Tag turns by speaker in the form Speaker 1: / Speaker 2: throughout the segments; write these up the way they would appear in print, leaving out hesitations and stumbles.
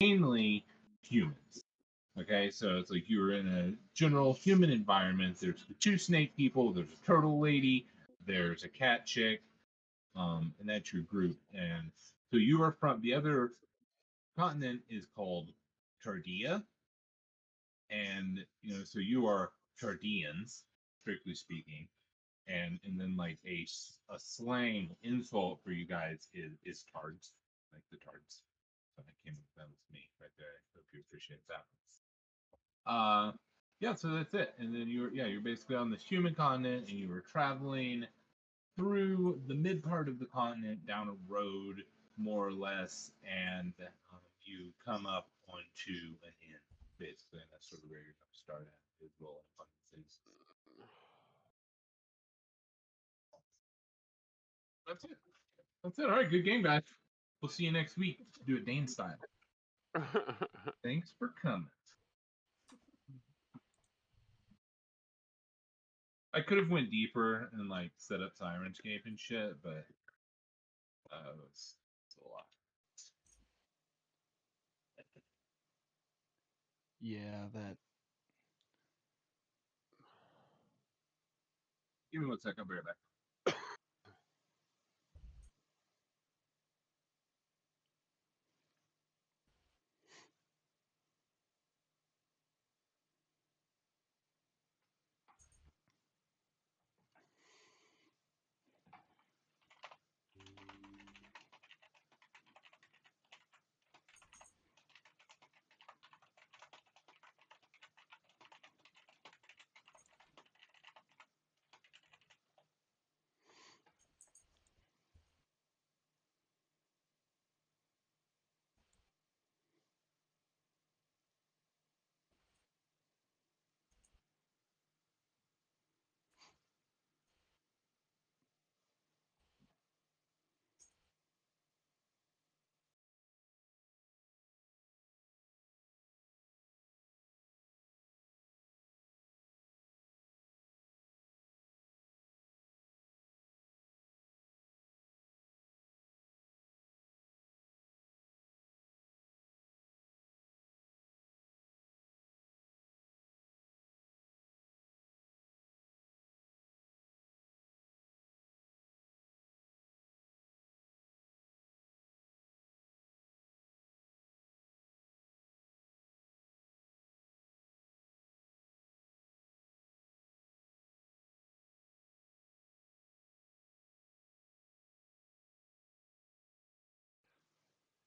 Speaker 1: mainly humans. Okay, so it's like you were in a general human environment. There's the two snake people, there's a turtle lady, there's a cat chick, and that's your group. And so you are from the other continent is called Tardia, and so you are Tardians, strictly speaking. And then like a slang insult for you guys is tards, like the tards. So I came up with that was me right there. I hope you appreciate that. Uh, yeah, so that's it. And then you're basically on this human continent, and you were traveling through the mid part of the continent down a road, more or less, and you come up onto an inn, basically, and that's sort of where you're going to start at is rolling fun things. That's it. That's it. All right, good game, guys. We'll see you next week. Do it Dane style. Thanks for coming. I could have went deeper and like set up Sirenscape and shit, but it's a lot.
Speaker 2: Yeah, that.
Speaker 1: Give me 1 second. I'll be right back.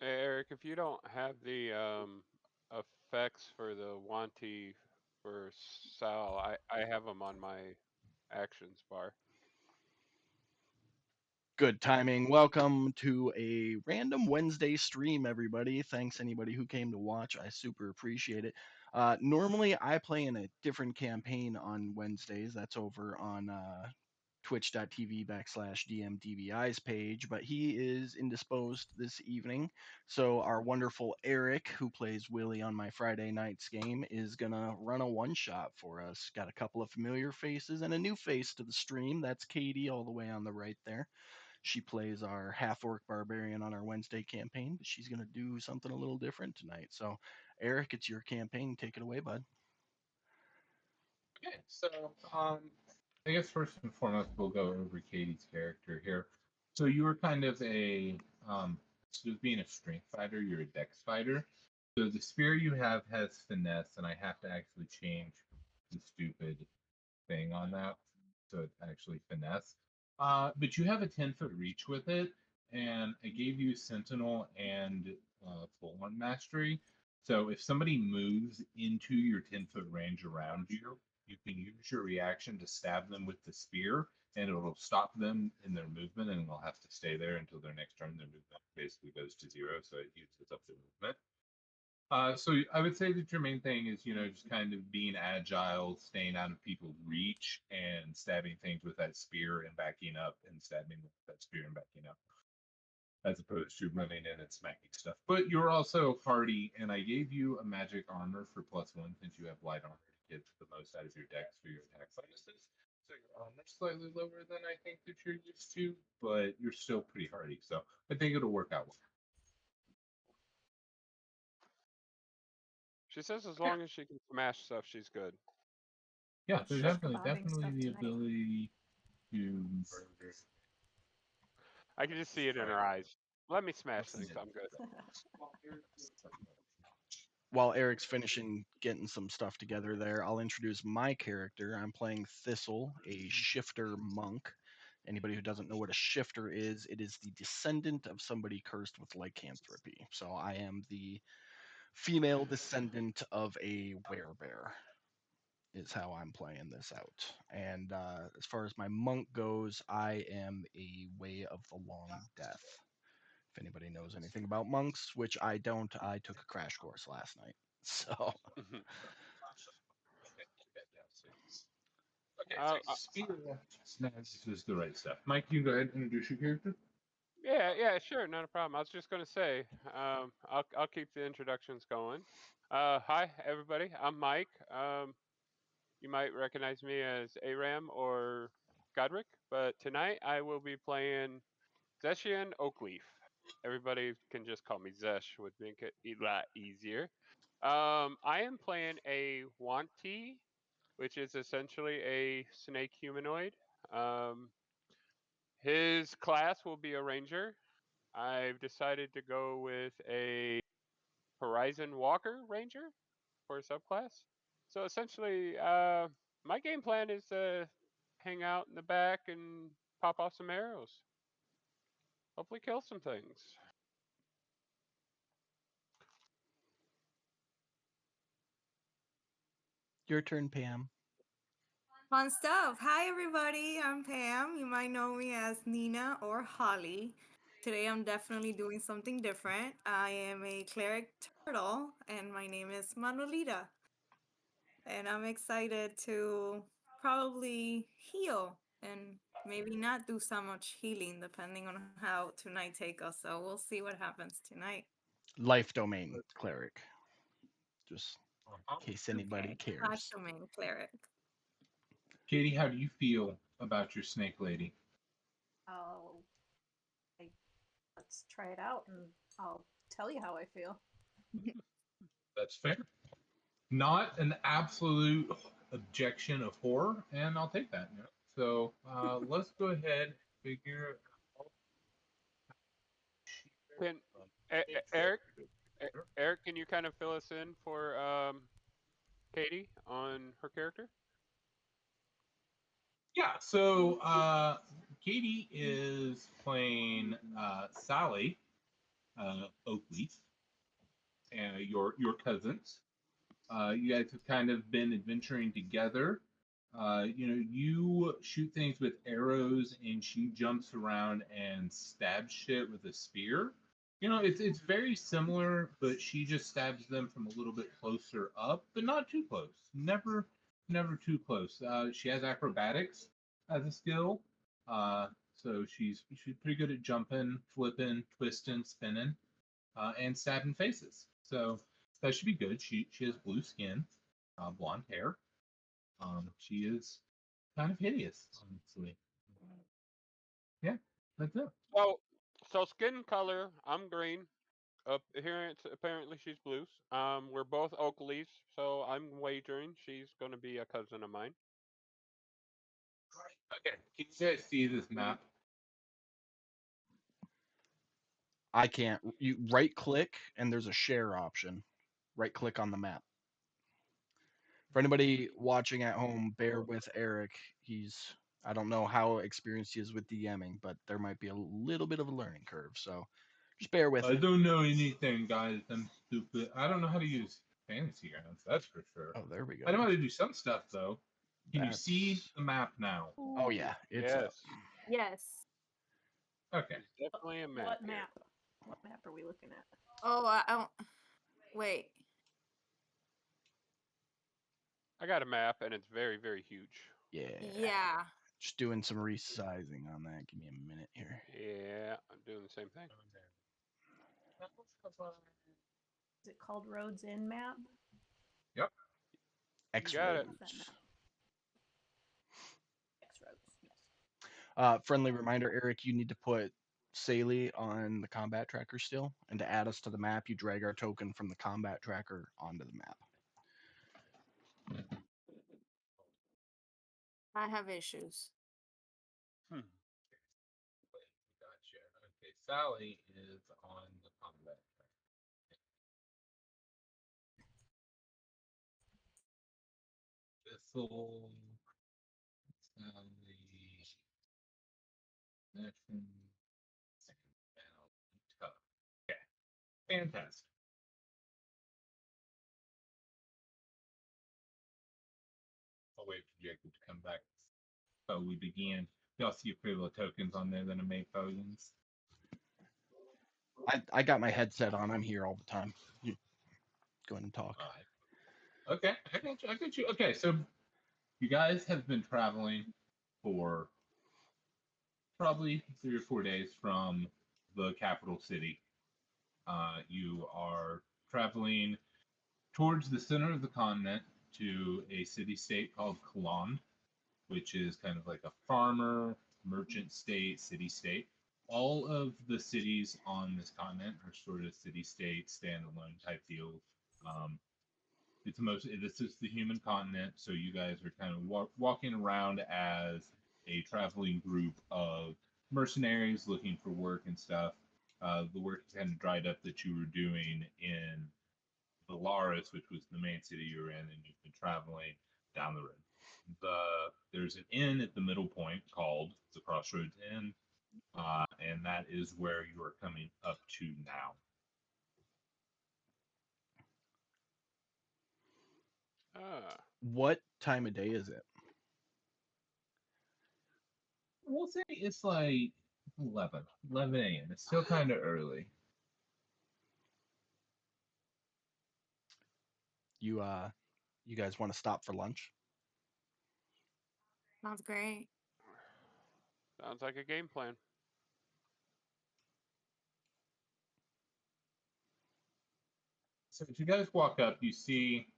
Speaker 3: Eric, if you don't have the effects for the Wanty for Sal, I have them on my actions bar.
Speaker 2: Good timing. Welcome to a random Wednesday stream, everybody. Thanks anybody who came to watch. I super appreciate it. Normally, I play in a different campaign on Wednesdays. That's over on twitch.tv/DMDBI's page, but he is indisposed this evening. So our wonderful Eric, who plays Willie on my Friday night's game, is gonna run a one shot for us. Got a couple of familiar faces and a new face to the stream. That's Katie all the way on the right there. She plays our half orc barbarian on our Wednesday campaign, but she's gonna do something a little different tonight. So Eric, it's your campaign. Take it away, bud.
Speaker 1: Okay, so I guess first and foremost we'll go over Katie's character here. So you were kind of instead of being a strength fighter, you're a dex fighter. So the spear you have has finesse, and I have to actually change the stupid thing on that so it's actually finesse. But you have a 10-foot reach with it, and I gave you Sentinel and full on mastery. So if somebody moves into your 10-foot range around you, you can use your reaction to stab them with the spear, and it'll stop them in their movement, and they'll have to stay there until their next turn. Their movement basically goes to zero, so it uses up their movement. So I would say that your main thing is, just kind of being agile, staying out of people's reach, and stabbing things with that spear and backing up, and stabbing with that spear and backing up, as opposed to running in and smacking stuff. But you're also hardy, and I gave you a magic armor for +1 since you have light armor to get the most out of your dex for your attack bonuses. So your armor's slightly lower than I think that you're used to, but you're still pretty hardy. So I think it'll work out well.
Speaker 3: She says as long as she can smash stuff, she's good.
Speaker 1: Yeah, there's
Speaker 3: That's
Speaker 4: Bombing
Speaker 1: definitely
Speaker 4: stuff
Speaker 1: the
Speaker 4: tonight.
Speaker 1: ability to murder.
Speaker 3: I can just see it in her eyes. Let me smash things. I'm good.
Speaker 2: While Eric's finishing getting some stuff together there, I'll introduce my character. I'm playing Thistle, a shifter monk. Anybody who doesn't know what a shifter is, it is the descendant of somebody cursed with lycanthropy. So I am the female descendant of a werebear, is how I'm playing this out. And as far as my monk goes, I am a Way of the Long Death. If anybody knows anything about monks, which I don't, I took a crash course last night. So
Speaker 1: Okay,
Speaker 3: Uh,
Speaker 1: so speed snags is the right stuff. Mike, you can go ahead and introduce your character.
Speaker 3: yeah, sure, not a problem. I was just gonna say, I'll keep the introductions going. Hi everybody, I'm Mike. You might recognize me as Aram or Godric, but tonight I will be playing Zeshian Oakleaf. Everybody can just call me Zesh, would make it a lot easier. I am playing a Wanti, which is essentially a snake humanoid. Um, his class will be a ranger. I've decided to go with a Horizon Walker Ranger for a subclass. So essentially, my game plan is to hang out in the back and pop off some arrows. Hopefully, kill some things.
Speaker 2: your turn, Pam.
Speaker 4: Fun stuff. Hi, everybody. I'm Pam. You might know me as Nina or Holly. Today, I'm definitely doing something different. I am a cleric turtle, and my name is Manolita. And I'm excited to probably heal and maybe not do so much healing, depending on how tonight take us. So we'll see what happens tonight.
Speaker 2: Life domain cleric. Just in case anybody
Speaker 4: Okay, Slash
Speaker 2: cares.
Speaker 4: domain cleric.
Speaker 1: Katie, how do you feel about your snake lady?
Speaker 5: Oh, let's try it out and I'll tell you how I feel.
Speaker 1: That's fair. Not an absolute objection of horror, and I'll take that. Yeah. So let's go ahead and figure out.
Speaker 3: Can Eric, Eric, can you kind of fill us in for Katie on her character?
Speaker 1: Yeah, so Katie is playing Sally Oakleaf, your cousins. You guys have kind of been adventuring together. You shoot things with arrows, and she jumps around and stabs shit with a spear. It's very similar, but she just stabs them from a little bit closer up, but not too close. Never too close. She has acrobatics as a skill, so she's pretty good at jumping, flipping, twisting, spinning, and stabbing faces. So that should be good. She has blue skin, blonde hair. She is kind of hideous, honestly. Yeah, that's it.
Speaker 3: So skin color, I'm green. Appearance, apparently she's blue. We're both oak leaves, so I'm wagering she's gonna be a cousin of mine.
Speaker 1: Okay, can you guys see this map?
Speaker 2: I can't. You right click and there's a share option. Right click on the map. For anybody watching at home, bear with Eric. I don't know how experienced he is with DMing, but there might be a little bit of a learning curve. So just bear with
Speaker 1: I
Speaker 2: him.
Speaker 1: don't know anything, guys. I'm stupid. I don't know how to use fantasy grounds. That's for sure.
Speaker 2: Oh, there we go.
Speaker 1: I know how to do some stuff though. Can you see
Speaker 2: That's-
Speaker 1: the map now?
Speaker 2: Oh yeah, it's up.
Speaker 3: Yes,
Speaker 5: Yes.
Speaker 1: Okay.
Speaker 3: there's definitely a map
Speaker 5: What
Speaker 3: here.
Speaker 5: map? What map are we looking at?
Speaker 4: Oh, I don't. Wait.
Speaker 3: I got a map, and it's very, very huge.
Speaker 2: Yeah.
Speaker 4: Yeah.
Speaker 2: Just doing some resizing on that. Give me a minute here.
Speaker 3: Yeah, I'm doing the same thing.
Speaker 5: Is it called Roads In map?
Speaker 1: Yep.
Speaker 2: X
Speaker 3: got it.
Speaker 2: roads.
Speaker 5: That map. X Roads. Yes.
Speaker 2: Friendly reminder, Eric, you need to put Saley on the combat tracker still, and to add us to the map, you drag our token from the combat tracker onto the map.
Speaker 4: I have issues.
Speaker 1: Gotcha. Okay, Sally is on the combat track. This'll Sally mission down tough. Okay, fantastic. I'll wait for Jacob to come back. So we begin. Y'all see approval tokens on there that are made Podians.
Speaker 2: I got my headset on. I'm here all the time. You go ahead and talk.
Speaker 1: Okay, I got you. I got you. Okay, so you guys have been traveling for probably 3 or 4 days from the capital city. You are traveling towards the center of the continent to a city-state called Kalan, which is kind of like a farmer, merchant state, city-state. All of the cities on this continent are sort of city-state, standalone type deals. This is the human continent, so you guys are kind of walking around as a traveling group of mercenaries looking for work and stuff. The work kind of dried up that you were doing in Valaris, which was the main city you were in, and you've been traveling down the road. There's an inn at the middle point called the Crossroads Inn, and that is where you are coming up to now.
Speaker 2: What time of day is it?
Speaker 1: We'll say it's like 11 a.m. It's still kind of early.
Speaker 2: You guys want to stop for lunch?
Speaker 4: Sounds great.
Speaker 3: Sounds like a game plan.
Speaker 1: So as you guys walk up, you see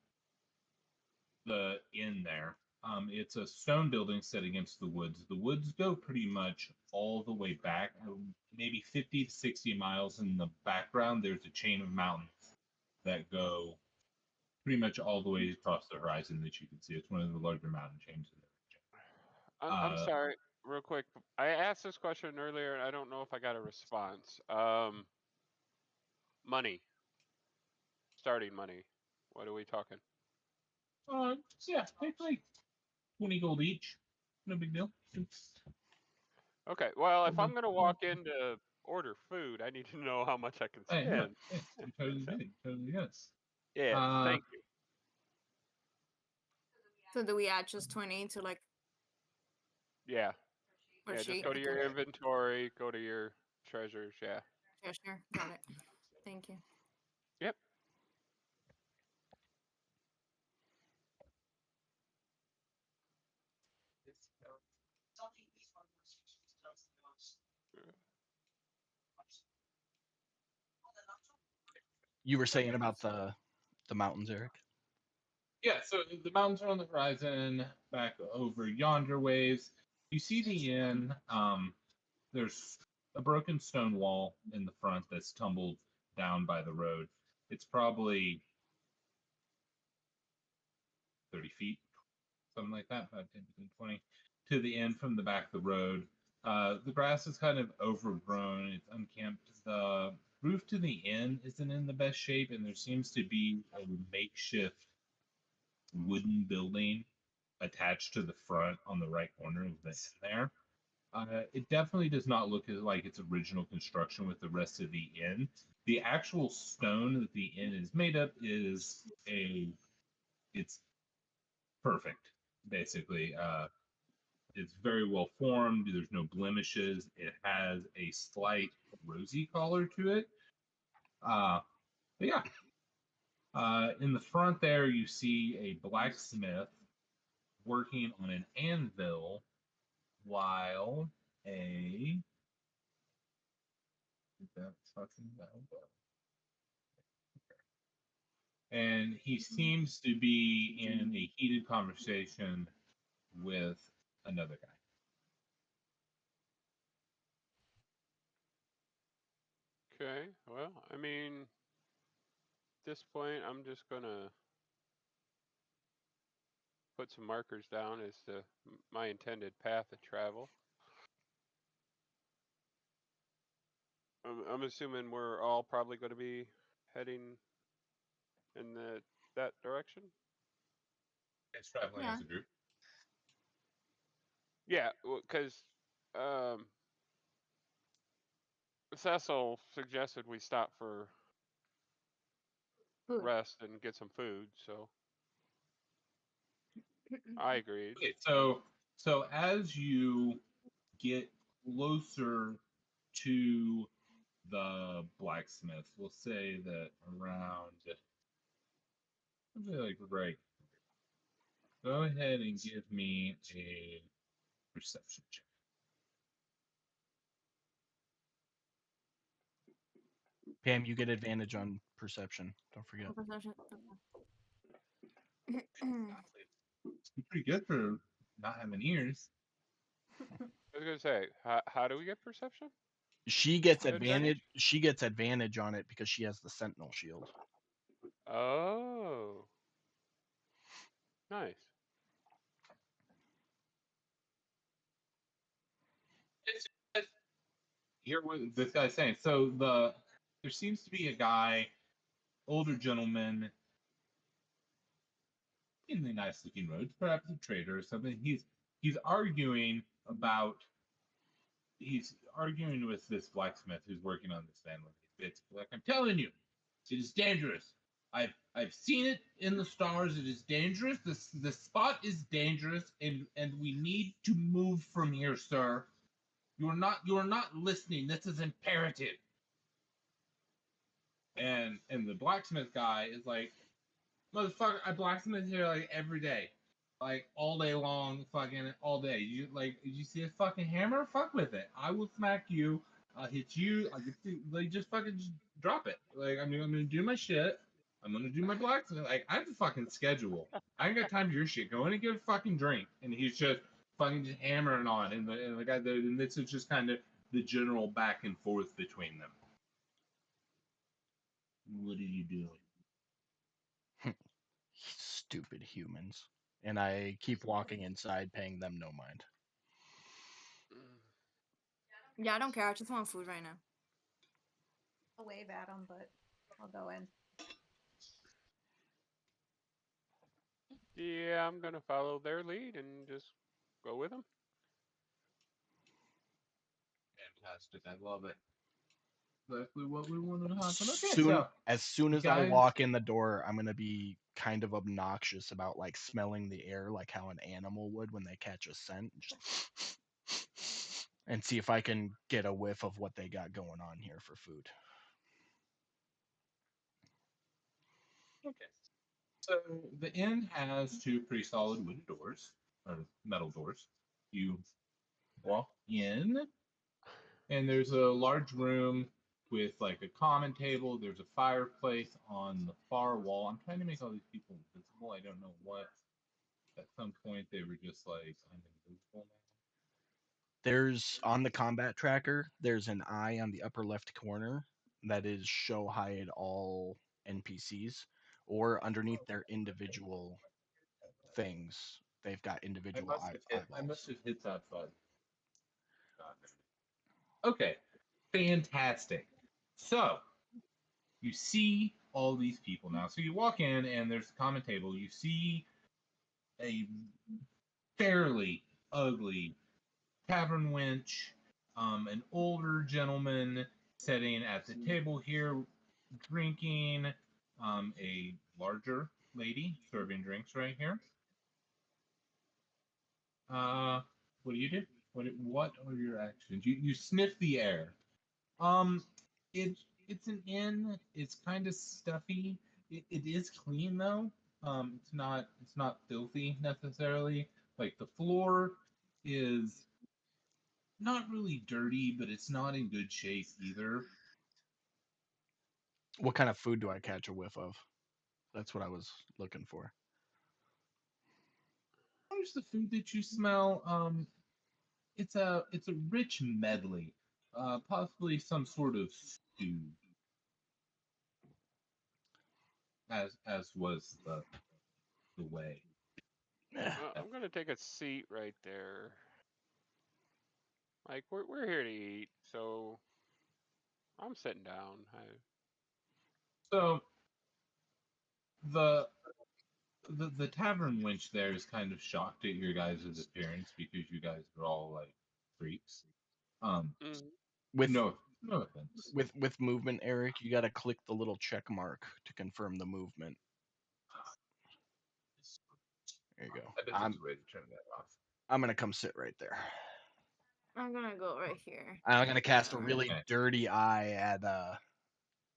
Speaker 1: the inn there. It's a stone building set against the woods. The woods go pretty much all the way back, maybe 50 to 60 miles in the background. There's a chain of mountains that go pretty much all the way across the horizon that you can see. It's one of the larger mountain chains in the region.
Speaker 3: I'm sorry, real quick. I asked this question earlier, and I don't know if I got a response. Money. Starting money. What are we talking?
Speaker 1: Yeah, take like 20 gold each. No big deal.
Speaker 3: Okay, well, if I'm going to walk in to order food, I need to know how much I can
Speaker 1: Hey,
Speaker 3: spend.
Speaker 1: yeah, you totally did. Totally yes.
Speaker 3: Yeah, thank you.
Speaker 4: So do we add just 20 to like
Speaker 3: Yeah.
Speaker 4: or
Speaker 3: Yeah,
Speaker 4: sheet?
Speaker 3: just go to your inventory, go to your treasures, yeah.
Speaker 4: Yeah, sure. Got it. Thank you.
Speaker 3: Yep.
Speaker 2: You were saying about the mountains, Eric?
Speaker 1: Yeah, so the mountains are on the horizon, back over yonder ways. You see the inn. There's a broken stone wall in the front that's tumbled down by the road. It's probably 30 feet, something like that, about 10 to 20, to the inn from the back of the road. The grass is kind of overgrown. It's unkempt. The roof to the inn isn't in the best shape, and there seems to be a makeshift wooden building attached to the front on the right corner of the inn there. It definitely does not look like its original construction with the rest of the inn. The actual stone that the inn is made of it's perfect, basically. It's very well formed. There's no blemishes. It has a slight rosy color to it. But yeah, in the front there, you see a blacksmith working on an anvil while a and he seems to be in a heated conversation with another guy.
Speaker 3: Okay. Well, I mean, at this point, I'm just gonna put some markers down as to my intended path of travel. I'm assuming we're all probably going to be heading in that direction.
Speaker 1: It's traveling
Speaker 4: Yeah.
Speaker 1: as a group.
Speaker 3: Yeah, because um, Cecil suggested we stop for
Speaker 4: Food.
Speaker 3: rest and get some food, so I agreed.
Speaker 1: Okay, so as you get closer to the blacksmith, we'll say that around, let's say like right. Go ahead and give me a perception check.
Speaker 2: Pam, you get advantage on perception. Don't forget.
Speaker 4: Perception.
Speaker 1: It's pretty good for not having ears.
Speaker 3: I was gonna say, how do we get perception?
Speaker 2: She gets
Speaker 3: Advantage?
Speaker 2: advantage. She gets advantage on it because she has the Sentinel shield.
Speaker 3: Oh, nice.
Speaker 1: It's hear what this guy's saying. There seems to be a guy, older gentleman in the nice looking roads, perhaps a trader or something. He's arguing about he's arguing with this blacksmith who's working on this van with these bits. Like I'm telling you, it is dangerous. I've seen it in the stars. It is dangerous. The spot is dangerous, and we need to move from here, sir. You are not listening. This is imperative. And the blacksmith guy is like, motherfucker, I blacksmith here like every day, like all day long, fucking all day. You see a fucking hammer? Fuck with it. I will smack you. I'll hit you. Like just fucking just drop it. Like I'm gonna do my shit. I'm gonna do my blacksmith. Like I have a fucking schedule. I ain't got time for your shit. Go in and get a fucking drink. And he's just fucking just hammering on. And the guy there, and this is just kind of the general back and forth between them. What are you doing?
Speaker 2: Stupid humans. And I keep walking inside, paying them no mind.
Speaker 3: Mm.
Speaker 4: Yeah, I don't care. I just want food right now.
Speaker 5: I'll wave at them, but I'll go in.
Speaker 3: Yeah, I'm gonna follow their lead and just go with them.
Speaker 1: Fantastic. I love it. Exactly what we wanted to happen. Okay,
Speaker 2: Soon,
Speaker 1: so
Speaker 2: as soon
Speaker 1: you
Speaker 2: as I
Speaker 1: guys,
Speaker 2: walk in the door, I'm gonna be kind of obnoxious about like smelling the air, like how an animal would when they catch a scent, just and see if I can get a whiff of what they got going on here for food.
Speaker 1: okay. So the inn has two pretty solid wooden doors or metal doors. You walk in, and there's a large room with like a common table. There's a fireplace on the far wall. I'm trying to make all these people invisible. I don't know what. At some point, they were just like, I'm invisible now.
Speaker 2: There's on the combat tracker, there's an eye on the upper left corner that is show hide all NPCs, or underneath their individual things, they've got
Speaker 1: I
Speaker 2: individual
Speaker 1: must have hit. I
Speaker 2: eyeballs.
Speaker 1: must have hit that button. Okay, fantastic. So you see all these people now. So you walk in, and there's a common table. You see a fairly ugly tavern wench, an older gentleman sitting at the table here, drinking, a larger lady serving drinks right here. Uh, what do you do? What are your actions? You sniff the air. Um, it's an inn. It's kind of stuffy. It is clean though. It's not filthy necessarily. Like the floor is not really dirty, but it's not in good shape either.
Speaker 2: What kind of food do I catch a whiff of? That's what I was looking for.
Speaker 1: There's the food that you smell. It's a rich medley possibly some sort of stew, as was the way.
Speaker 3: I'm gonna take a seat right there. Like we're here to eat, so I'm sitting down.
Speaker 1: So the the tavern wench there is kind of shocked at your guys' appearance because you guys are all like freaks.
Speaker 3: Mm.
Speaker 2: With
Speaker 1: No offense.
Speaker 2: with movement, Eric, you got to click the little check mark to confirm the movement. There you go.
Speaker 1: I bet there's a way to turn that off.
Speaker 2: I'm gonna come sit right there.
Speaker 4: I'm gonna go right here.
Speaker 2: I'm gonna cast a
Speaker 4: Yeah.
Speaker 2: really
Speaker 1: Okay.
Speaker 2: dirty eye at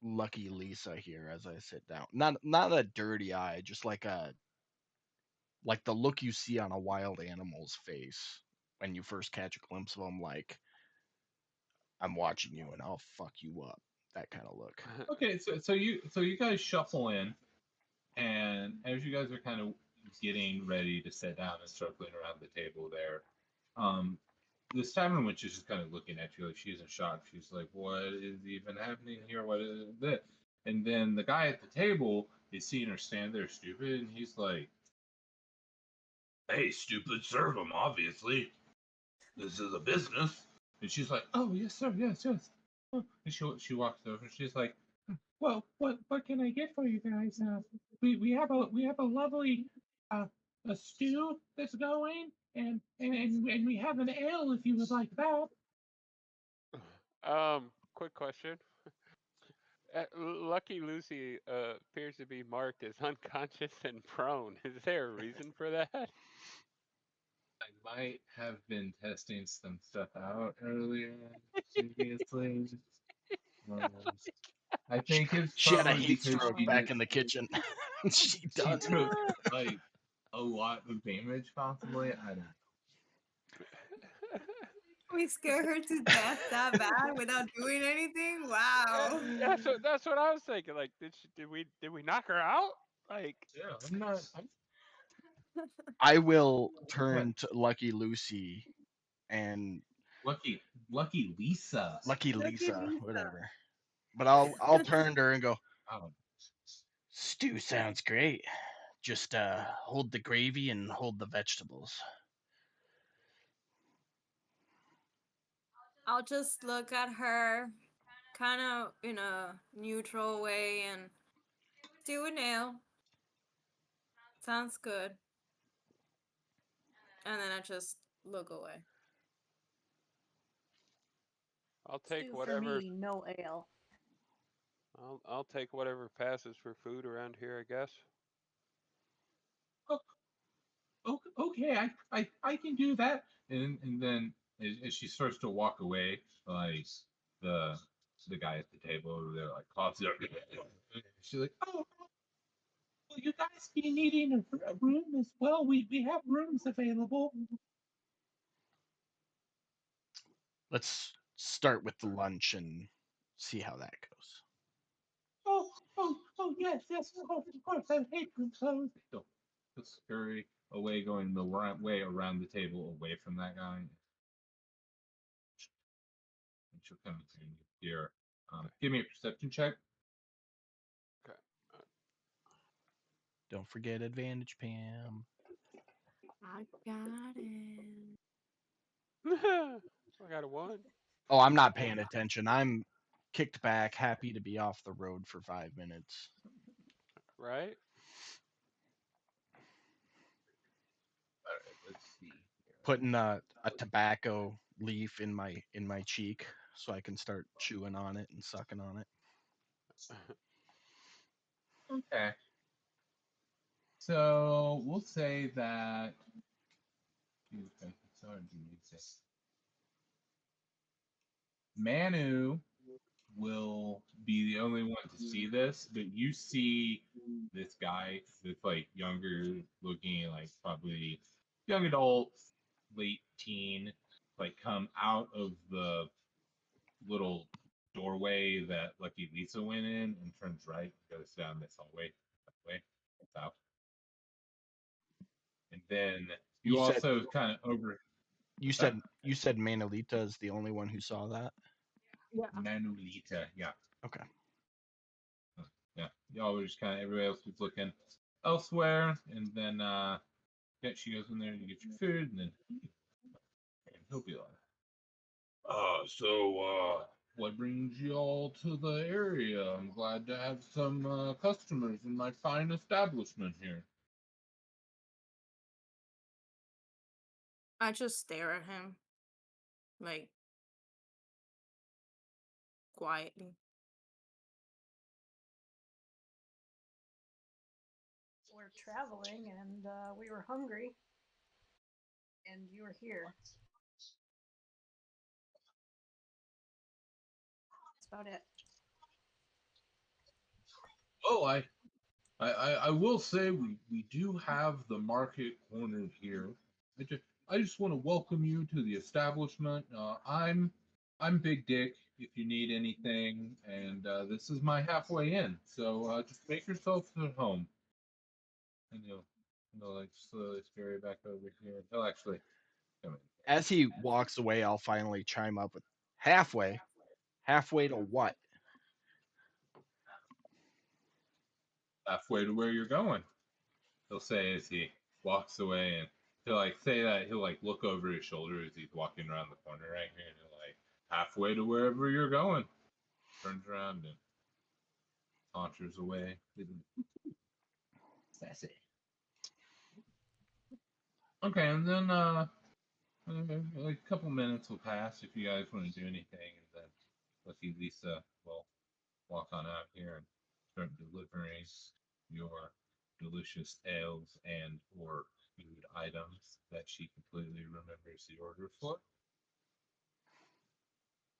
Speaker 2: Lucky Lisa here as I sit down. Not a dirty eye, just like the look you see on a wild animal's face when you first catch a glimpse of them, like I'm watching you and I'll fuck you up. That kind of look.
Speaker 1: Okay, so you guys shuffle in, and as you guys are kind of getting ready to sit down and circling around the table there, this tavern witch is just kind of looking at you like she's in shock. She's like, "What is even happening here? What is this?" And then the guy at the table is seeing her stand there stupid, and he's like, "Hey, stupid, serve him. Obviously, this is a business." And she's like, "Oh yes, sir. Yes, yes." Oh. And she walks over. And she's like, "Well, what can I get for you guys? We have a lovely a stew that's going, and we have an ale if you would like that."
Speaker 3: Quick question. Lucky Lucy appears to be marked as unconscious and prone. Is there a reason for that?
Speaker 1: I might have been testing some stuff out earlier previously. Um, I think it's
Speaker 2: She had a
Speaker 1: probably
Speaker 2: heat
Speaker 1: because
Speaker 2: stroke back in the kitchen. She
Speaker 1: she
Speaker 2: done.
Speaker 1: took like a lot of damage, possibly. I don't.
Speaker 4: We scare her to death that bad without doing anything? Wow.
Speaker 3: That's what I was thinking. Like, did we knock her out? Like,
Speaker 1: Yeah, I'm not.
Speaker 2: I will
Speaker 1: What?
Speaker 2: turn to Lucky Lucy and
Speaker 1: Lucky Lisa.
Speaker 2: Lucky
Speaker 4: Lucky
Speaker 2: Lisa,
Speaker 4: Lisa.
Speaker 2: whatever. But I'll turn to her and go,
Speaker 1: Oh,
Speaker 2: stew sounds great. Just hold the gravy and hold the vegetables.
Speaker 4: I'll just look at her kind of in a neutral way and do a nail. Sounds good. And then I just look away.
Speaker 3: I'll take
Speaker 5: Stew for
Speaker 3: whatever.
Speaker 5: me, no ale.
Speaker 3: I'll take whatever passes for food around here, I guess.
Speaker 1: okay. I can do that. And then as she starts to walk away, like the the guy at the table over there like coughs up. She's like, "Oh, will you guys be needing a room as well? We have rooms available."
Speaker 2: Let's start with the lunch and see how that goes.
Speaker 1: Oh, yes, of course. I hate room clothes. He'll scurry away, going the right way around the table, away from that guy. And she'll come to you here. Give me a perception check.
Speaker 3: Okay.
Speaker 2: Don't forget advantage, Pam.
Speaker 4: I got it.
Speaker 3: I got a 1.
Speaker 2: Oh, I'm not paying attention. I'm kicked back, happy to be off the road for 5 minutes.
Speaker 3: Right?
Speaker 1: All right, let's see.
Speaker 2: Putting a tobacco leaf in my cheek so I can start chewing on it and sucking on it.
Speaker 1: Okay. So we'll say that. Manu will be the only one to see this, but you see this guy, this like younger looking, like probably young adult, late teen, like come out of the little doorway that Lucky Lisa went in and turns right, goes down this hallway, that way, south. And then you
Speaker 2: You said
Speaker 1: also kind of over.
Speaker 2: you said Manolita is the only one who saw that.
Speaker 4: Yeah.
Speaker 1: Manolita. Yeah.
Speaker 2: Okay.
Speaker 1: Yeah. Y'all were just kind of everybody else was looking elsewhere, and then yeah, she goes in there and you get your food, and then he'll be like, what brings you all to the area? I'm glad to have some customers in my fine establishment here.
Speaker 4: I just stare at him, like, quietly.
Speaker 5: We're traveling and we were hungry, and you were here. That's about it.
Speaker 1: Oh, I will say we do have the market cornered here. I just want to welcome you to the establishment. I'm Big Dick. If you need anything, and this is my halfway in. So just make yourself at home. And you'll like slowly scurry back over here. He'll actually come in.
Speaker 2: As he walks away, I'll finally chime up with halfway. Halfway to what?
Speaker 1: Halfway to where you're going. He'll say as he walks away, and he'll like say that he'll like look over his shoulder as he's walking around the corner right here, and he'll like halfway to wherever you're going. Turns around and saunters away. Sassy. Okay, and then a couple minutes will pass if you guys want to do anything, and then Lucky Lisa will walk on out here and start delivering your delicious ales and or food items that she completely remembers the order for.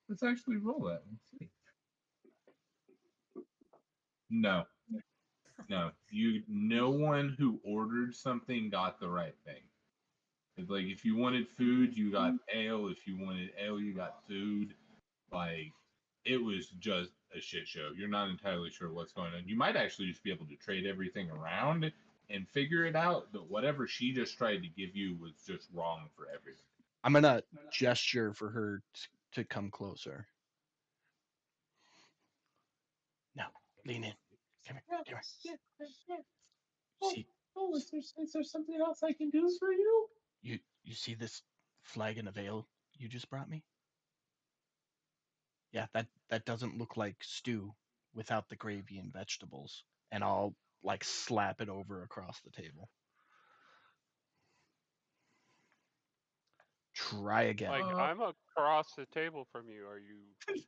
Speaker 1: Let's actually roll that and see. No, no. No one who ordered something got the right thing. It's like if you wanted food, you got ale. If you wanted ale, you got food. Like it was just a shit show. You're not entirely sure what's going on. You might actually just be able to trade everything around and figure it out, but whatever she just tried to give you was just wrong for everything.
Speaker 2: I'm gonna gesture for her to come closer. No, lean in. Come here. See,
Speaker 1: Is there something else I can do for you?
Speaker 2: you see this flagon of ale you just brought me? Yeah, that doesn't look like stew without the gravy and vegetables. And I'll like slap it over across the table. Try again.
Speaker 3: Like I'm across the table from you. Are you?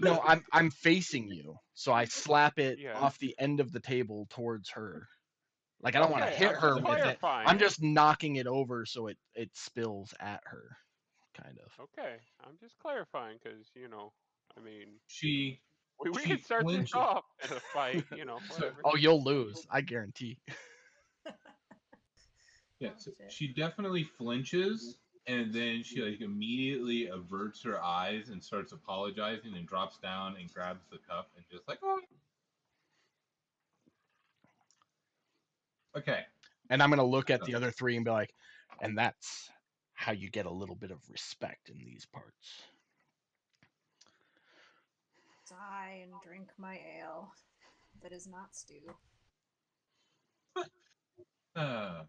Speaker 2: No, I'm facing you, so I slap it
Speaker 3: Yeah.
Speaker 2: off the end of the table towards her. Like I don't want to
Speaker 3: Okay,
Speaker 2: hit
Speaker 3: I'm
Speaker 2: her
Speaker 3: just
Speaker 2: with it.
Speaker 3: clarifying.
Speaker 2: I'm just knocking it over so it spills at her, kind of.
Speaker 3: Okay, I'm just clarifying because I mean,
Speaker 1: She
Speaker 3: we
Speaker 1: she
Speaker 3: can start this
Speaker 1: flinches.
Speaker 3: off in a fight. Whatever.
Speaker 2: Oh, you'll lose, I guarantee.
Speaker 1: Yeah,
Speaker 5: Oh,
Speaker 1: so
Speaker 5: shit.
Speaker 1: she definitely flinches, and then she like immediately averts her eyes and starts apologizing and drops down and grabs the cup and just like, oh, okay.
Speaker 2: And I'm gonna look at the other three and be like, and that's how you get a little bit of respect in these parts.
Speaker 5: Sigh and drink my ale. That is not stew.
Speaker 1: Uh,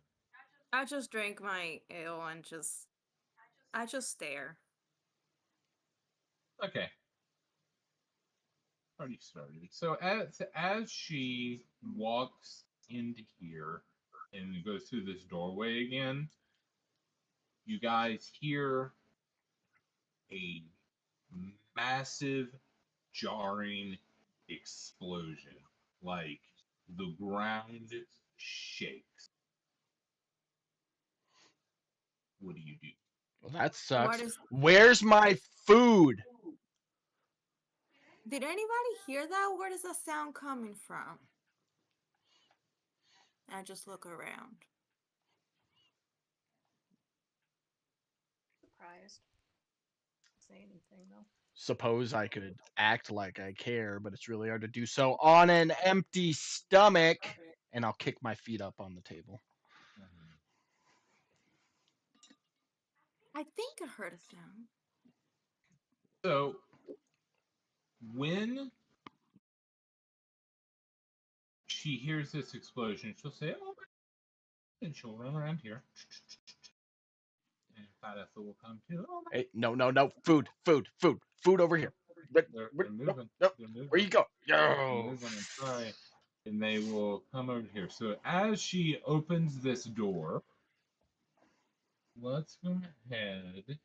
Speaker 4: I just drink my ale and I just stare.
Speaker 1: okay. Already started. So as she walks into here and goes through this doorway again, you guys hear a massive jarring explosion. Like the ground shakes. What do you do?
Speaker 2: Well, that
Speaker 4: What
Speaker 2: sucks.
Speaker 4: is?
Speaker 2: Where's my food?
Speaker 4: Did anybody hear that? Where does that sound coming from? I just look around.
Speaker 5: Surprised. Don't say anything though.
Speaker 2: Suppose I could act like I care, but it's really hard to do so on an empty stomach. And I'll kick my feet up on the table.
Speaker 4: I think I heard a sound.
Speaker 1: So when she hears this explosion, she'll say, "Oh," and she'll run around here. And Fadessa will come too. Oh,
Speaker 2: Hey, no. Food over here.
Speaker 1: they're
Speaker 2: Nope,
Speaker 1: moving.
Speaker 2: nope.
Speaker 1: They're moving.
Speaker 2: Where you go?
Speaker 1: They're
Speaker 2: Yo.
Speaker 1: moving and try. And they will come over here. So as she opens this door, let's go ahead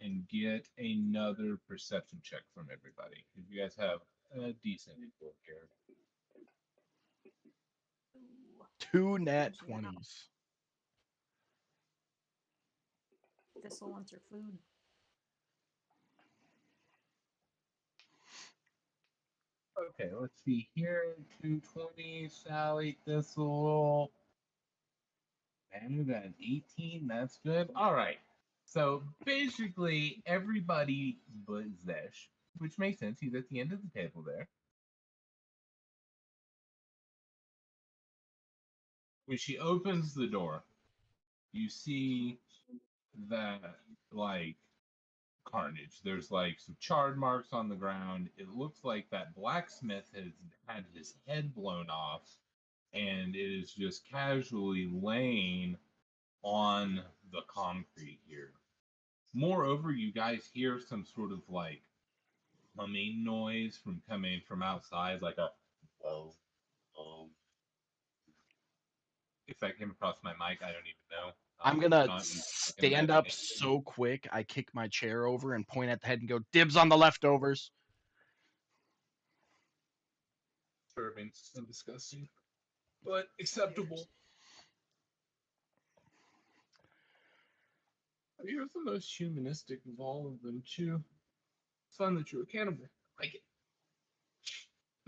Speaker 1: and get another perception check from everybody. If you guys have a decent input here.
Speaker 5: Ooh,
Speaker 2: 2 nat
Speaker 5: yeah.
Speaker 2: 20s.
Speaker 5: Thistle wants her food.
Speaker 1: Okay, let's see here. 220, Sally, Thistle. And an 18, that's good. All right. So basically, everybody but Zesh, which makes sense. He's at the end of the table there. When she opens the door, you see that, like, carnage. There's, like, some charred marks on the ground. It looks like that blacksmith has had his head blown off, and it is just casually laying on the concrete here. Moreover, you guys hear some sort of like humming noise from coming from outside, like a whoa, whoa. If that came across my mic, I don't even know.
Speaker 2: I'm gonna
Speaker 1: Not using fucking
Speaker 2: stand up
Speaker 1: imagination.
Speaker 2: so quick, I kick my chair over and point at the head and go, "Dibs on the leftovers."
Speaker 1: Disturbing and disgusting, but acceptable. You're the most humanistic of all of them, too. It's fun that you're a cannibal. I like it.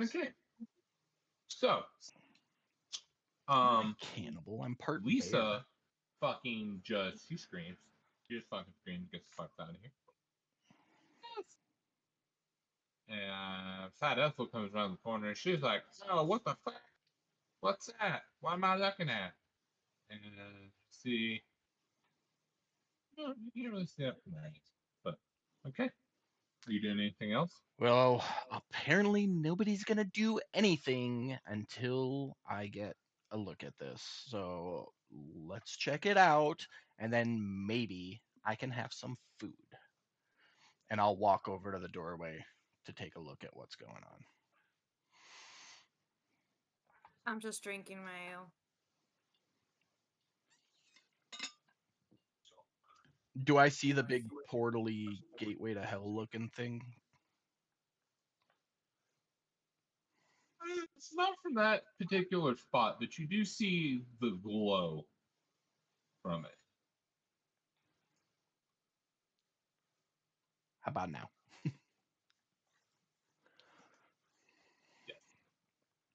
Speaker 1: Okay. So,
Speaker 2: I'm not a cannibal. I'm part
Speaker 1: Lisa
Speaker 2: bear.
Speaker 1: fucking just, she screams. She just fucking screams, gets the fuck out of here. And Fat Ethel comes around the corner and she's like, "Oh, what the fuck? What's that? What am I looking at?" And see, no, you can't really see that from there. But okay. Are you doing anything else?
Speaker 2: Well, apparently nobody's gonna do anything until I get a look at this. So let's check it out, and then maybe I can have some food. And I'll walk over to the doorway to take a look at what's going on.
Speaker 4: I'm just drinking my ale.
Speaker 2: Do I see the big portally gateway to hell looking thing?
Speaker 1: It's not from that particular spot, but you do see the glow from it.
Speaker 2: How about now?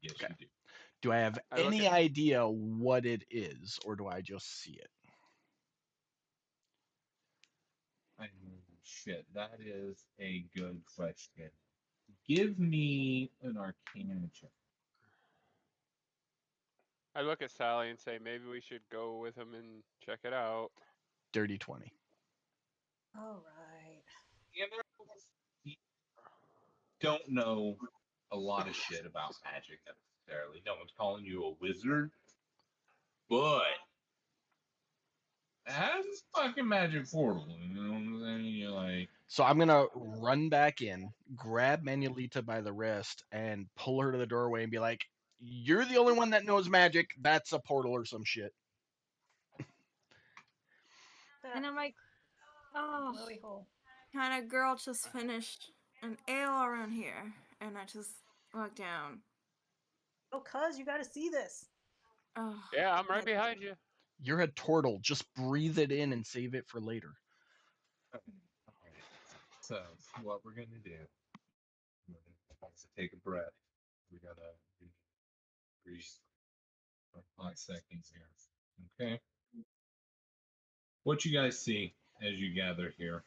Speaker 1: Yes,
Speaker 2: Okay.
Speaker 1: you do.
Speaker 2: Do I have
Speaker 3: I look
Speaker 2: any
Speaker 3: at-
Speaker 2: idea what it is, or do I just see it?
Speaker 1: Shit, that is a good question. Give me an Arcana check.
Speaker 3: I look at Sally and say maybe we should go with him and check it out.
Speaker 2: Dirty 20.
Speaker 5: All right.
Speaker 1: You don't know a lot of shit about magic necessarily. No one's calling you a wizard, but it has a fucking magic portal. You know what I'm saying? You're like,
Speaker 2: So I'm gonna run back in, grab Manuelita by the wrist, and pull her to the doorway and be like, "You're the only one that knows magic. That's a portal or some shit."
Speaker 4: And I'm like, oh,
Speaker 5: Glowy hole.
Speaker 4: kind of girl just finished an ale around here. And I just walk down.
Speaker 5: Oh, cuz, you gotta see this.
Speaker 4: Oh,
Speaker 3: Yeah, I'm right
Speaker 4: yeah.
Speaker 3: behind you.
Speaker 2: You're a turtle. Just breathe it in and save it for later.
Speaker 1: all right. So what we're gonna do? Let's take a breath. We gotta breathe for 5 seconds here. Okay. What you guys see as you gather here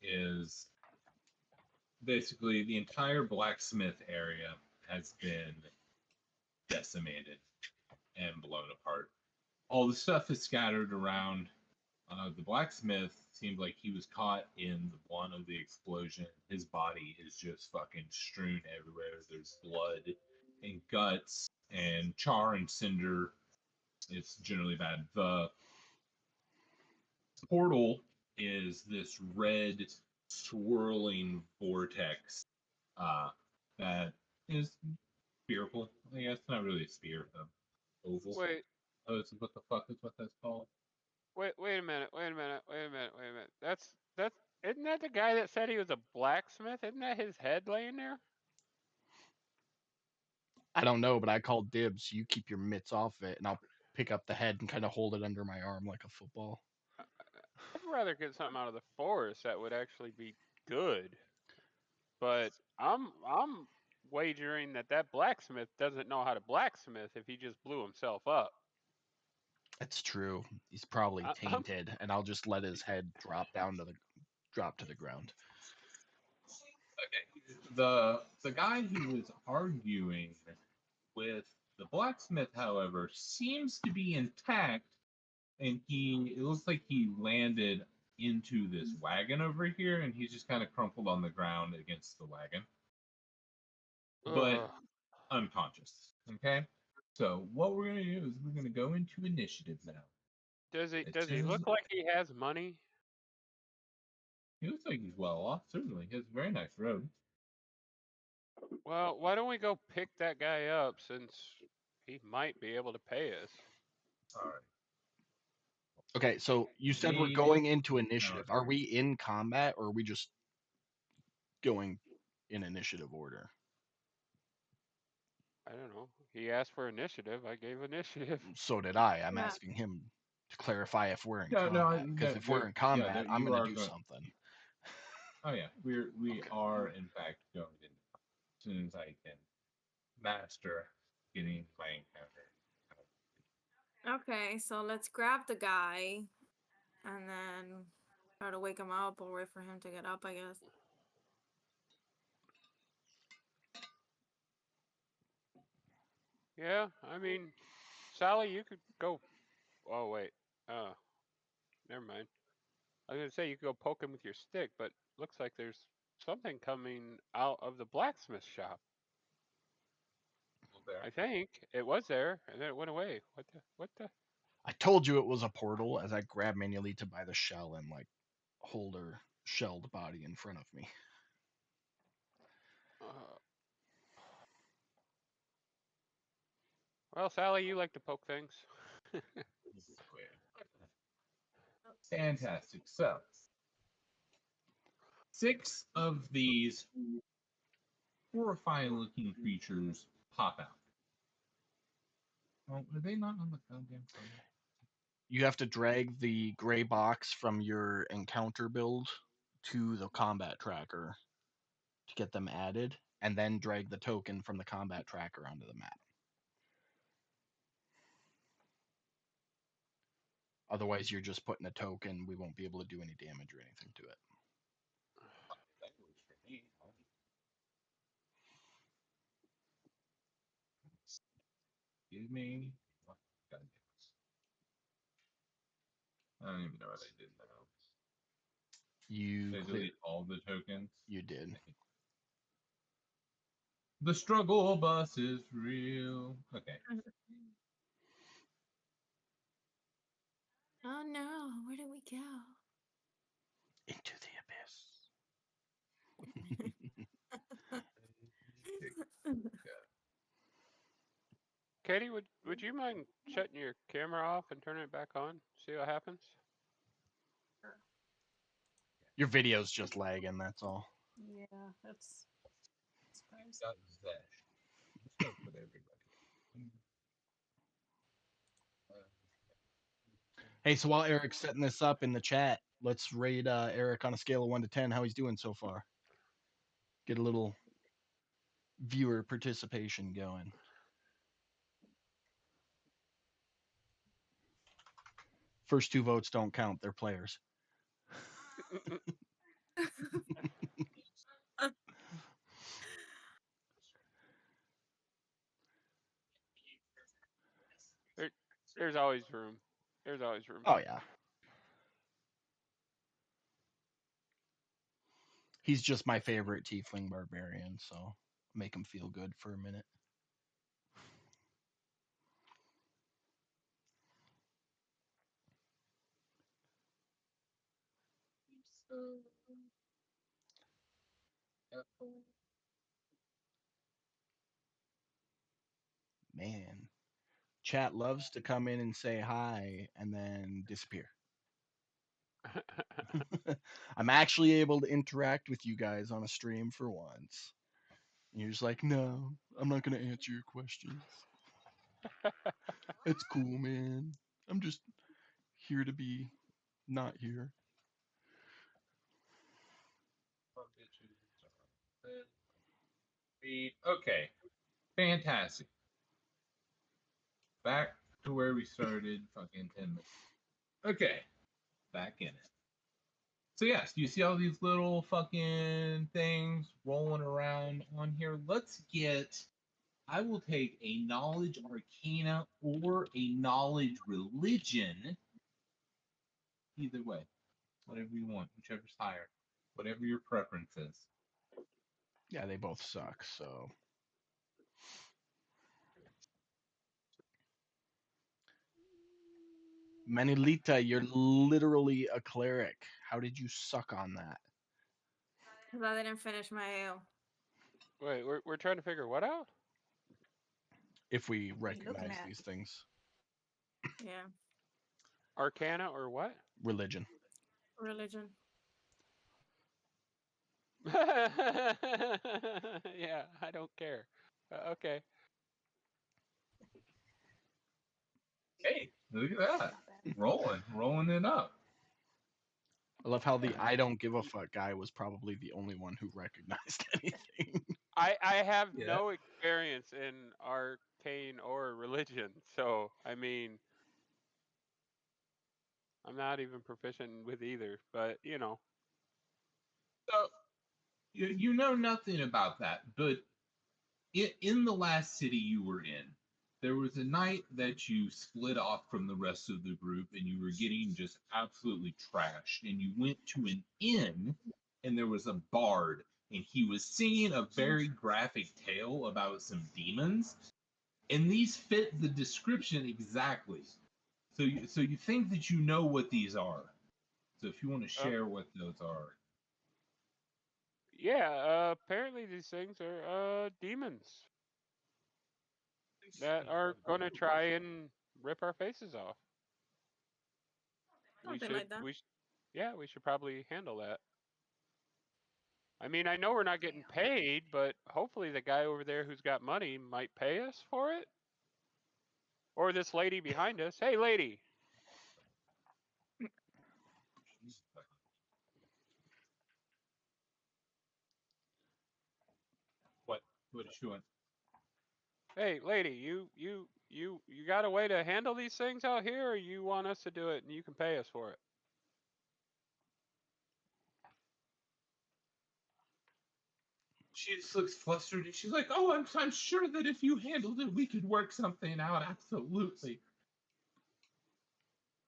Speaker 1: is basically the entire blacksmith area has been decimated and blown apart. All the stuff is scattered around. The blacksmith seemed like he was caught in one of the explosion. His body is just fucking strewn everywhere. There's blood and guts and char and cinder. It's generally bad. The portal is this red swirling vortex that is spherical. I guess not really a sphere, oval.
Speaker 3: Wait,
Speaker 1: Oh, it's what the fuck is what that's called?
Speaker 3: wait a minute. Wait a minute. Wait a minute. Wait a minute. That's isn't that the guy that said he was a blacksmith? Isn't that his head laying there?
Speaker 2: I don't know, but I called dibs. You keep your mitts off it, and I'll pick up the head and kind of hold it under my arm like a football.
Speaker 3: I'd rather get something out of the forest that would actually be good. But I'm wagering that that blacksmith doesn't know how to blacksmith if he just blew himself up.
Speaker 2: It's true. He's probably
Speaker 3: I'm
Speaker 2: tainted, and I'll just let his head drop to the ground.
Speaker 1: Okay. The guy who was arguing with the blacksmith, however, seems to be intact, and it looks like he landed into this wagon over here, and he's just kind of crumpled on the ground against the wagon, but
Speaker 3: ugh.
Speaker 1: unconscious. Okay. So what we're gonna do is we're gonna go into initiative now. As
Speaker 3: Does he
Speaker 1: soon as
Speaker 3: look like he has money?
Speaker 1: he looks like he's well off, certainly. He has a very nice road.
Speaker 3: Well, why don't we go pick that guy up since he might be able to pay us?
Speaker 1: All right.
Speaker 2: Okay, so you said we're
Speaker 1: Made
Speaker 2: going
Speaker 1: it.
Speaker 2: into initiative. Are we in combat, or are we just going in initiative order?
Speaker 3: I don't know. He asked for initiative. I gave initiative.
Speaker 2: So did I. I'm
Speaker 4: Yeah.
Speaker 2: asking him to clarify if we're in
Speaker 1: No,
Speaker 2: combat. Because if we're in combat, I'm
Speaker 1: you
Speaker 2: going
Speaker 1: are
Speaker 2: to do
Speaker 1: going.
Speaker 2: something.
Speaker 1: Oh yeah, we
Speaker 2: Okay.
Speaker 1: are in fact going in as soon as I can master getting my encounter.
Speaker 4: Okay, so let's grab the guy and then try to wake him up or wait for him to get up, I guess.
Speaker 3: Yeah, I mean, Sally, you could go. Oh wait. Uh, Never mind. I was gonna say you could go poke him with your stick, but looks like there's something coming out of the blacksmith shop.
Speaker 1: There.
Speaker 3: I think it was there, and then it went away. What the? What the?
Speaker 2: I told you it was a portal as I grab Manuelita by the shell and like hold her shelled body in front of me.
Speaker 3: Uh, well, Sally, you like to poke things.
Speaker 1: Fantastic. So 6 of these horrifying looking creatures pop out. Oh, are they not on the goddamn phone?
Speaker 2: You have to drag the gray box from your encounter build to the combat tracker to get them added, and then drag the token from the combat tracker onto the map. Otherwise, you're just putting a token. We won't be able to do any damage or anything to it.
Speaker 1: That works for me. Excuse me. Oh, God damn it. I don't even know what I did now.
Speaker 2: You
Speaker 1: Did I
Speaker 2: clear.
Speaker 1: delete all the tokens?
Speaker 2: You did.
Speaker 1: The struggle bus is real. Okay.
Speaker 4: Oh no, where did we go?
Speaker 2: Into the abyss.
Speaker 3: Katie, would you mind shutting your camera off and turning it back on? See what happens?
Speaker 2: Your video's just lagging, that's all.
Speaker 5: Yeah, that's surprising.
Speaker 1: Got Zesh. Let's go put everybody.
Speaker 2: Hey, so while Eric's setting this up in the chat, let's rate Eric on a scale of 1 to 10, how he's doing so far. Get a little viewer participation going. First 2 votes don't count, they're players.
Speaker 3: There's always room. There's always room.
Speaker 2: Oh, yeah. He's just my favorite tiefling barbarian, so make him feel good for a minute. Man, chat loves to come in and say hi and then disappear. I'm actually able to interact with you guys on a stream for once. And you're just like, no, I'm not going to answer your questions. It's cool, man. I'm just here to be not here.
Speaker 1: Okay, fantastic. Back to where we started fucking 10 minutes. Okay, back in it. So yes, you see all these little fucking things rolling around on here. Let's get, I will take a knowledge arcana or a knowledge religion. Either way, whatever you want, whichever's higher, whatever your preference is.
Speaker 2: Yeah, they both suck, so. Manilita, you're literally a cleric. How did you suck on that?
Speaker 4: Because I didn't finish my ale.
Speaker 3: Wait, we're trying to figure what out?
Speaker 2: If we
Speaker 5: looking
Speaker 2: recognize
Speaker 5: at?
Speaker 2: these things.
Speaker 4: Yeah.
Speaker 3: Arcana or what?
Speaker 2: Religion.
Speaker 4: Religion.
Speaker 3: Yeah, I don't care. Okay.
Speaker 1: Hey, look at that.
Speaker 5: Not bad.
Speaker 1: Rolling it up.
Speaker 2: I love how the I don't give a fuck guy was probably the only one who recognized anything.
Speaker 3: I have
Speaker 1: Yeah.
Speaker 3: no experience in arcane or religion, so I mean, I'm not even proficient with either. But you know,
Speaker 1: So you know nothing about that, but in the last city you were in, there was a night that you split off from the rest of the group and you were getting just absolutely trashed. And you went to an inn and there was a bard and he was singing a very graphic tale about some demons. And these fit the description exactly. So you think that you know what these are. So if you want to share what those are.
Speaker 3: yeah. Apparently, these things are demons that are gonna try and rip our faces off.
Speaker 4: Something like that.
Speaker 3: Yeah, we should probably handle that. I mean, I know we're not getting paid, but hopefully the guy over there who's got money might pay us for it. Or this lady behind us. Hey, lady.
Speaker 1: What is she want?
Speaker 3: Hey, lady, you got a way to handle these things out here, or you want us to do it and you can pay us for it?
Speaker 1: She just looks flustered and she's like, "Oh, I'm sure that if you handled it, we could work something out. Absolutely."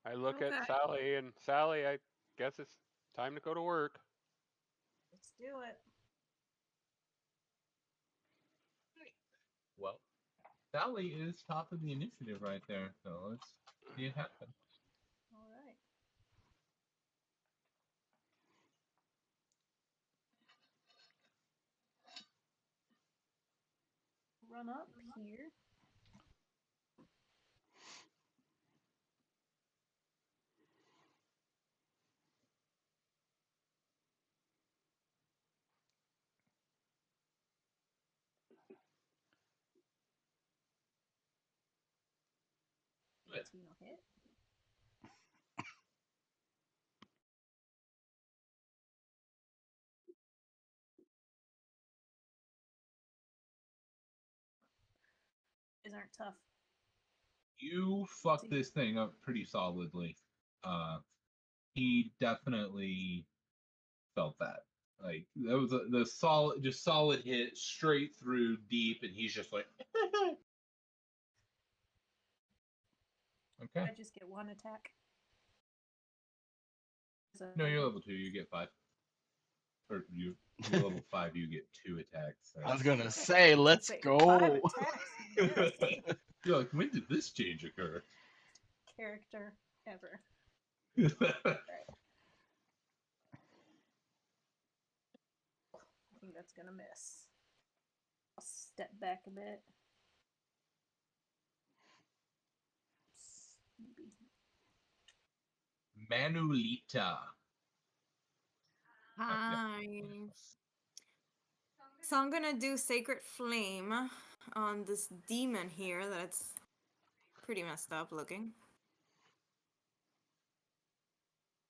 Speaker 3: I look at
Speaker 4: Okay.
Speaker 3: Sally, and Sally, I guess it's time to go to work.
Speaker 5: Let's do it.
Speaker 1: Well, Sally is top of the initiative right there, so let's see it happen.
Speaker 5: All right. Run up here.
Speaker 1: Good.
Speaker 5: 18 will hit. These aren't tough.
Speaker 1: You fucked this thing up pretty solidly. He definitely felt that. Like that was the solid hit straight through deep, and he's just like, okay.
Speaker 5: I just get one attack. So,
Speaker 1: No, you're level 2. You get 5. or you're level 5, you get 2 attacks.
Speaker 2: I was
Speaker 1: That's-
Speaker 2: gonna say, let's
Speaker 5: Say,
Speaker 2: go.
Speaker 5: 5 attacks. Yes.
Speaker 1: You're like, when did this change occur?
Speaker 5: Character ever. Right. I think that's gonna miss. I'll step back a bit. Maybe.
Speaker 1: Manulita.
Speaker 4: Hi. So I'm gonna do Sacred Flame on this demon here that's pretty messed up looking.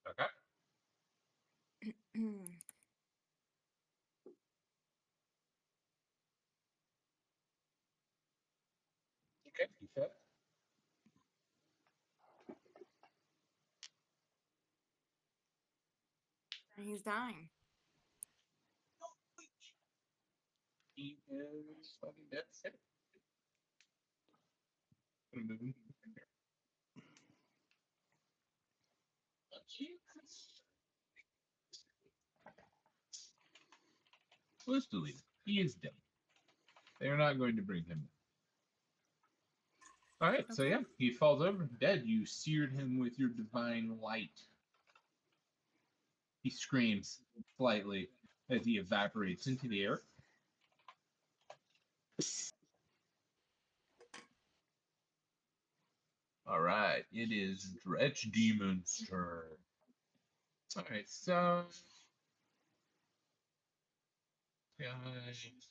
Speaker 1: Okay. Okay, you said.
Speaker 4: And he's dying.
Speaker 1: He is fucking dead. Sick. Gonna move him here. Let's delete it. He is dead. They're not going to bring him in. Alright, so
Speaker 4: Okay.
Speaker 1: yeah, he falls over dead. You seared him with your divine light. He screams slightly as he evaporates into the air. Alright, it is Dretch Demon's turn. Alright, so guy's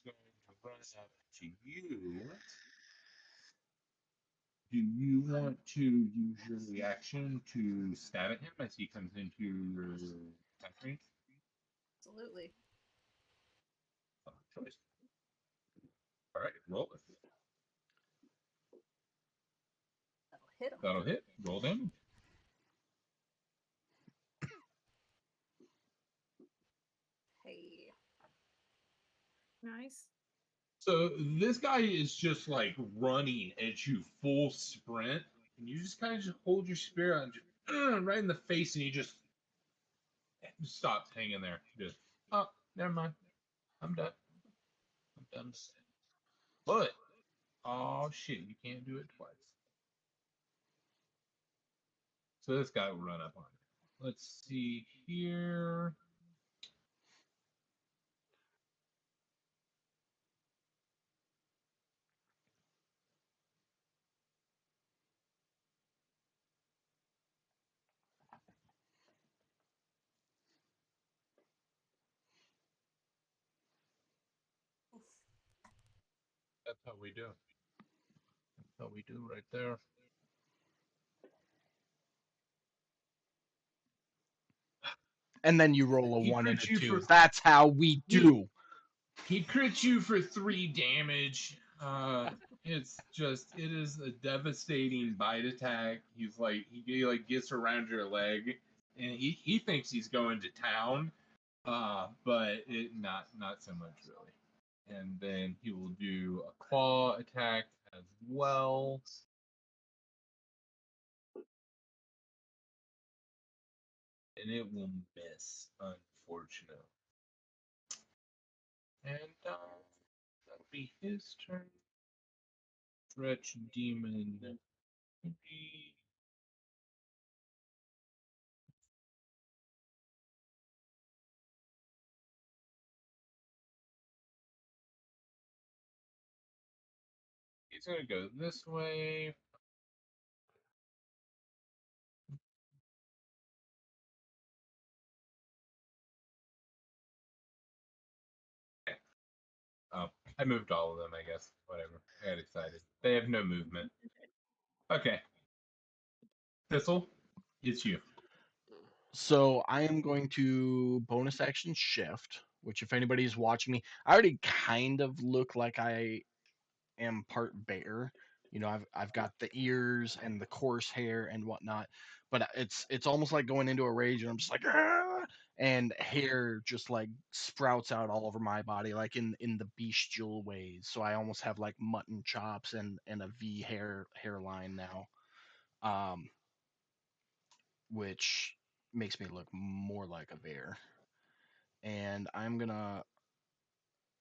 Speaker 1: going to run up to you. Do you want to use your reaction to stab at him as he comes into your attack range?
Speaker 5: Absolutely.
Speaker 1: Choice. Alright, roll it.
Speaker 5: That'll hit him.
Speaker 1: That'll hit. Roll damage.
Speaker 5: Hey.
Speaker 4: Nice.
Speaker 1: So this guy is just like running at you full sprint, and you just kind of just hold your spear out and just right in the face, and he just stops hanging there. Just oh, never mind. I'm done. I'm done. But oh shit, you can't do it twice. So this guy will run up on you. Let's see here. That's how we do. That's how we do right there.
Speaker 2: And then you roll a
Speaker 1: He
Speaker 2: 1 and
Speaker 1: crits
Speaker 2: a
Speaker 1: you
Speaker 2: 2.
Speaker 1: for-
Speaker 2: That's how we do.
Speaker 1: He crits you for 3 damage. It's just it is a devastating bite attack. He's like he like gets around your leg, and he thinks he's going to town, but it not so much really. And then he will do a claw attack as well. And it will miss, unfortunately. And that'll be his turn. Stretch Demon. He's gonna go this way. Oh, I moved all of them, I guess. Whatever. I got excited. They have no movement. Okay. Thistle, it's you.
Speaker 2: So I am going to bonus action shift, which if anybody's watching me, I already kind of look like I am part bear. You know, I've got the ears and the coarse hair and whatnot, but it's almost like going into a rage and I'm just like, "Ah!" And hair just like sprouts out all over my body, like in the bestial ways. So I almost have like mutton chops and a V hairline now, which makes me look more like a bear. And I'm gonna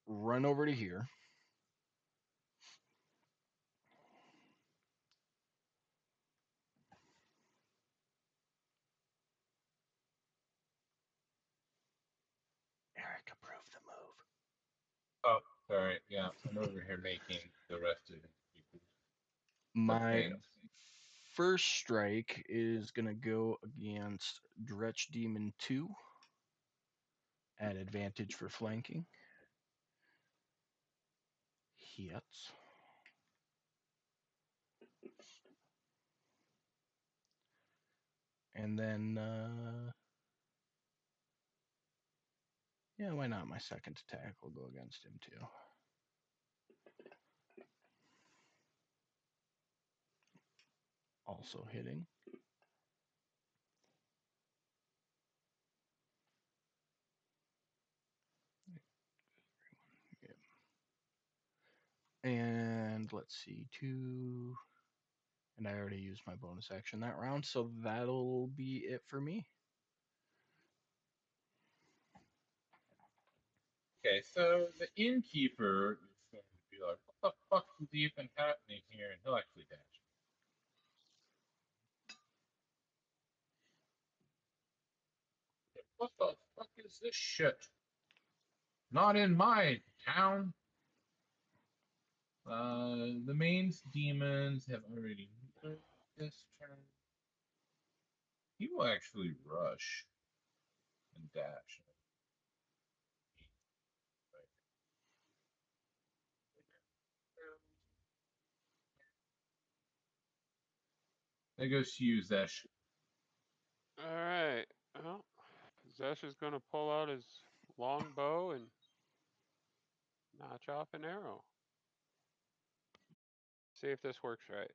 Speaker 2: run over to here. Eric, approve the move.
Speaker 1: Oh, sorry. Yeah, I'm over here making the rest of the
Speaker 2: My
Speaker 1: things.
Speaker 2: first strike is gonna go against Dretch Demon 2 at advantage for flanking. Hits. And then, yeah, why not? My second attack will go against him too. Also hitting. And let's see, 2. And I already used my bonus action that round, so that'll be it for me.
Speaker 1: Okay, so the innkeeper is going to be like, what the fuck is even happening here? And he'll actually dash. What the fuck is this shit? Not in my town. The main demons have already moved this turn. He will actually rush and dash. There goes to you, Zesh.
Speaker 3: All right. Well, Zesh is going to pull out his long bow and notch off an arrow. See if this works right.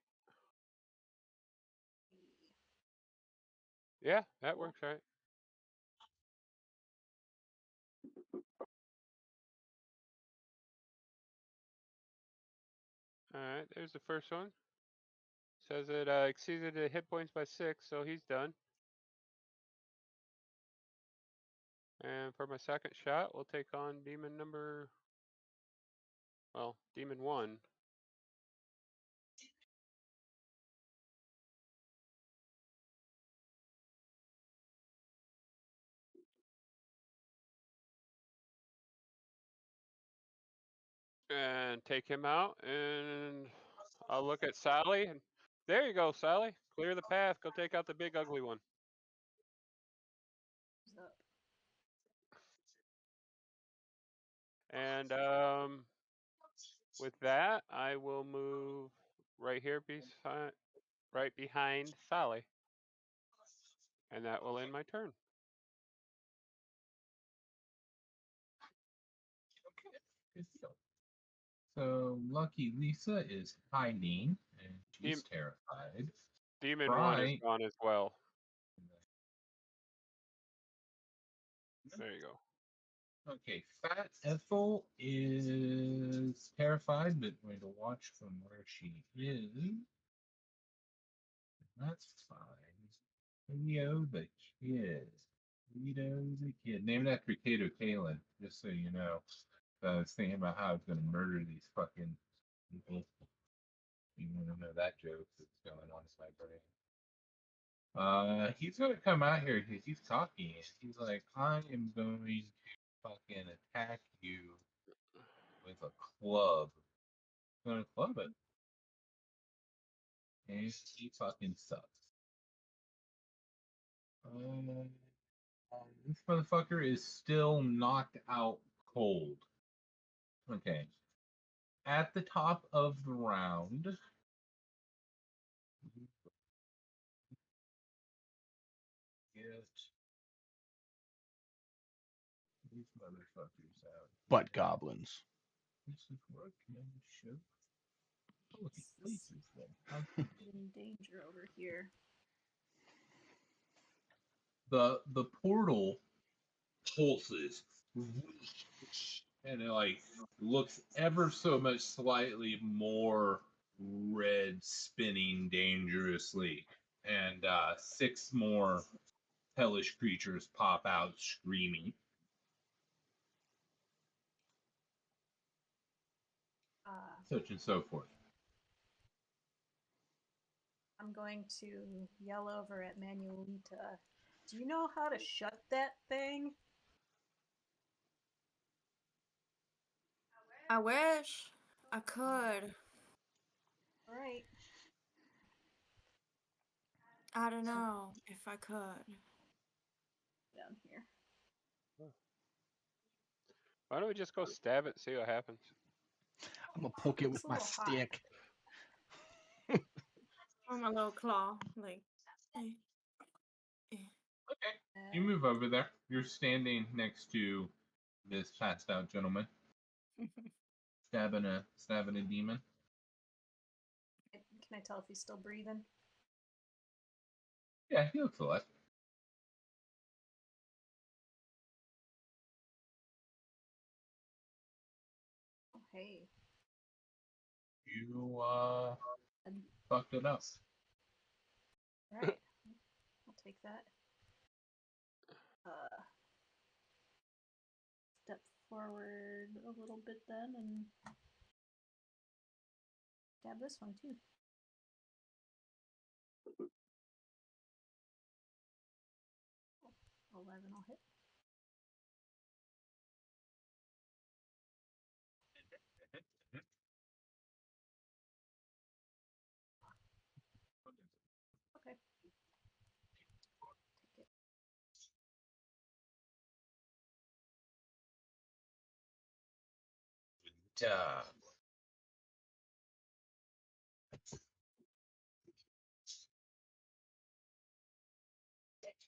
Speaker 3: Yeah, that works right. All right, there's the first one. Says it exceeded the hit points by 6, so he's done. And for my second shot, we'll take on demon number, well, demon 1. And take him out, and I'll look at Sally, and there you go, Sally. Clear the path. Go take out the big ugly one.
Speaker 5: What's up?
Speaker 3: And with that, I will move right here beside, right behind Sally, and that will end my turn.
Speaker 1: Okay. So Lucky Lisa is hiding and she's terrified.
Speaker 3: Demon 1 is
Speaker 1: Right.
Speaker 3: gone as well. There you go.
Speaker 1: Okay, Fat Ethel is terrified, but going to watch from where she is. That's fine. Leo the Kid. Leo the Kid. Named after Kato Kalin, just so you know. I was thinking about how I was going to murder these fucking people. You want to know that joke that's going on in my brain. He's gonna come out here because he's talking. He's like, I am going to fucking attack you with a club. I'm gonna club it. And he fucking sucks. This motherfucker is still knocked out cold. Okay. At the top of the round, get these motherfuckers out.
Speaker 2: Butt goblins.
Speaker 1: This is working. Show. Oh, he
Speaker 5: This
Speaker 1: places them. How
Speaker 5: is in danger over here.
Speaker 1: the portal pulses and it like looks ever so much slightly more red, spinning dangerously, and 6 more hellish creatures pop out screaming. such and so forth.
Speaker 5: I'm going to yell over at Manuelita. Do you know how to shut that thing?
Speaker 4: I wish I could.
Speaker 5: All right.
Speaker 4: I don't know if I could.
Speaker 5: Down here.
Speaker 3: Why don't we just go stab it, see what happens?
Speaker 2: I'm gonna poke it
Speaker 5: It's
Speaker 2: with
Speaker 5: a
Speaker 2: my
Speaker 5: little hot.
Speaker 2: stick.
Speaker 4: Or my little claw, like.
Speaker 1: Okay. You move over there. You're standing next to this passed out gentleman, stabbing a demon.
Speaker 5: Can I tell if he's still breathing?
Speaker 1: Yeah, he looks alive.
Speaker 5: Oh, hey.
Speaker 1: You
Speaker 5: And,
Speaker 1: fucked it up.
Speaker 5: right. I'll take that. Step forward a little bit then and stab this one too. Oh, 11 will hit. Okay. Take it.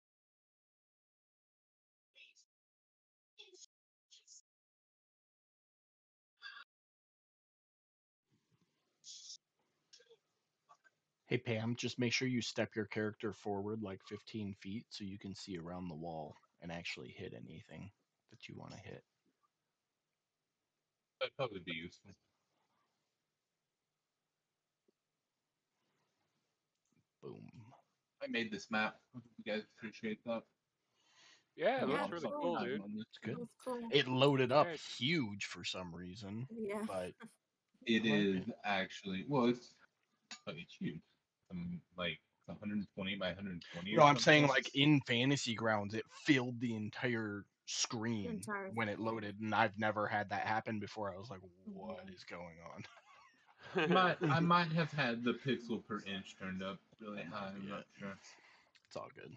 Speaker 2: Hey Pam, just make sure you step your character forward like 15 feet so you can see around the wall and actually hit anything that you want to hit.
Speaker 1: That'd probably be useful.
Speaker 2: Boom.
Speaker 1: I made this map. You guys appreciate that?
Speaker 3: Yeah, it
Speaker 2: Yeah,
Speaker 3: looks
Speaker 4: it's
Speaker 3: really
Speaker 4: cool.
Speaker 3: cool,
Speaker 1: Time
Speaker 3: dude.
Speaker 1: on this
Speaker 2: It's good.
Speaker 1: one.
Speaker 4: It's cool.
Speaker 2: It loaded up
Speaker 3: Right.
Speaker 2: huge for some reason,
Speaker 4: Yeah.
Speaker 2: but
Speaker 1: It
Speaker 2: I like
Speaker 1: is
Speaker 2: it.
Speaker 1: actually it's huge. Like 120 by 120
Speaker 2: No,
Speaker 1: or
Speaker 2: I'm saying
Speaker 1: something.
Speaker 2: like in Fantasy Grounds, it filled the entire screen
Speaker 4: Entire
Speaker 2: when it
Speaker 4: screen.
Speaker 2: loaded, and I've never had that happen before. I was like, what is going on?
Speaker 1: I might have had the pixel per inch turned up really high. I'm
Speaker 2: Yeah.
Speaker 1: not sure.
Speaker 2: It's all good.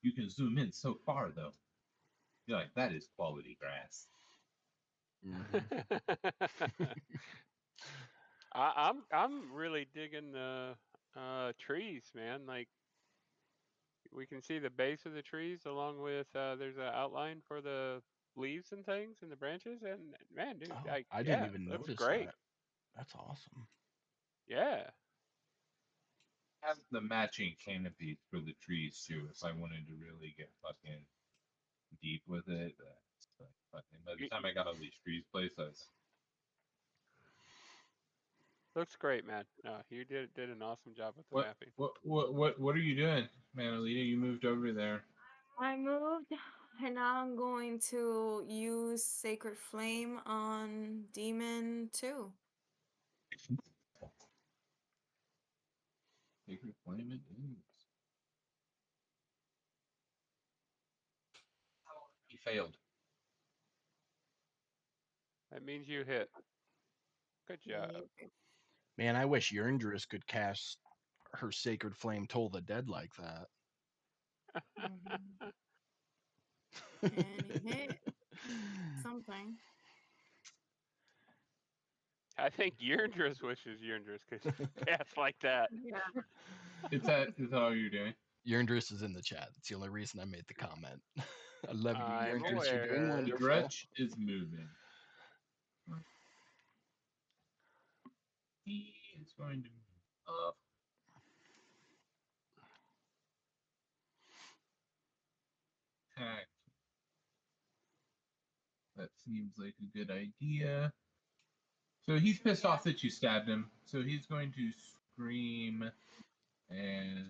Speaker 1: You can zoom in so far though. You're like, that is quality grass.
Speaker 3: I'm really digging the trees, man. Like we can see the base of the trees along with there's an outline for the leaves and things and the branches and man, dude,
Speaker 2: Oh,
Speaker 3: like
Speaker 2: I didn't
Speaker 3: yeah,
Speaker 2: even
Speaker 3: looks
Speaker 2: notice
Speaker 3: great.
Speaker 2: that. That's awesome.
Speaker 3: Yeah.
Speaker 1: Have the matching canopies for the trees too. If I wanted to really get fucking deep with it, like fucking. By the
Speaker 3: Y-
Speaker 1: time I got all these trees placed, I was
Speaker 3: Looks great, man. No, you did an awesome job with the
Speaker 1: what
Speaker 3: mapping.
Speaker 1: what are you doing, Manalita? You moved over there.
Speaker 4: I moved, and now I'm going to use Sacred Flame on Demon 2.
Speaker 1: Sacred Flame it is. He failed.
Speaker 3: That means you hit. Good job.
Speaker 4: Yep.
Speaker 2: Man, I wish Yerndris could cast her Sacred Flame Toll the Dead like that.
Speaker 4: Mhm. And it hit something.
Speaker 3: I think Yerndris wishes Yerndris could cast like that.
Speaker 4: Yeah.
Speaker 1: Is that all you're doing?
Speaker 2: Yerndris is in the chat. That's the only reason I made the comment. I love you,
Speaker 3: I'm
Speaker 2: Yerndris. You're doing
Speaker 3: aware.
Speaker 1: The
Speaker 2: wonderful.
Speaker 1: Gretch is moving. He is going to move up. Attack. That seems like a good idea. So he's pissed off that you stabbed him. So he's going to scream and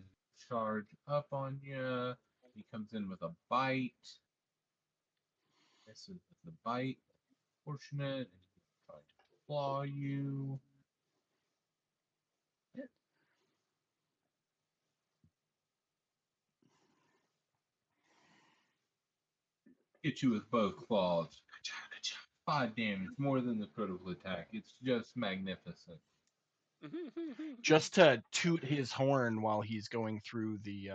Speaker 1: charge up on you. He comes in with a bite. Misses with the bite. unfortunate. And he's trying to claw you. Hit you with both claws. 5 damage, more than the critical attack. It's just magnificent.
Speaker 2: Just to toot his horn while he's going through the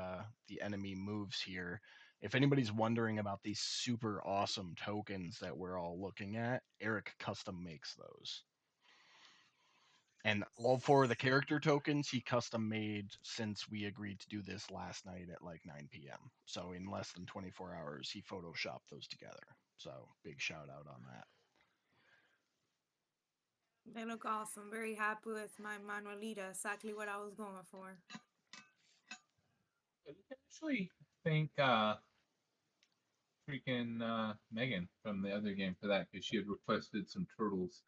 Speaker 2: enemy moves here. If anybody's wondering about these super awesome tokens that we're all looking at, Eric custom makes those. And all 4 of the character tokens he custom made since we agreed to do this last night at like 9 p.m. So in less than 24 hours, he photoshopped those together. So big shout out on that.
Speaker 4: They look awesome. Very happy with my Manuelita. Exactly what I was going for.
Speaker 1: You can actually thank freaking Megan from the other game for that, because she had requested some turtles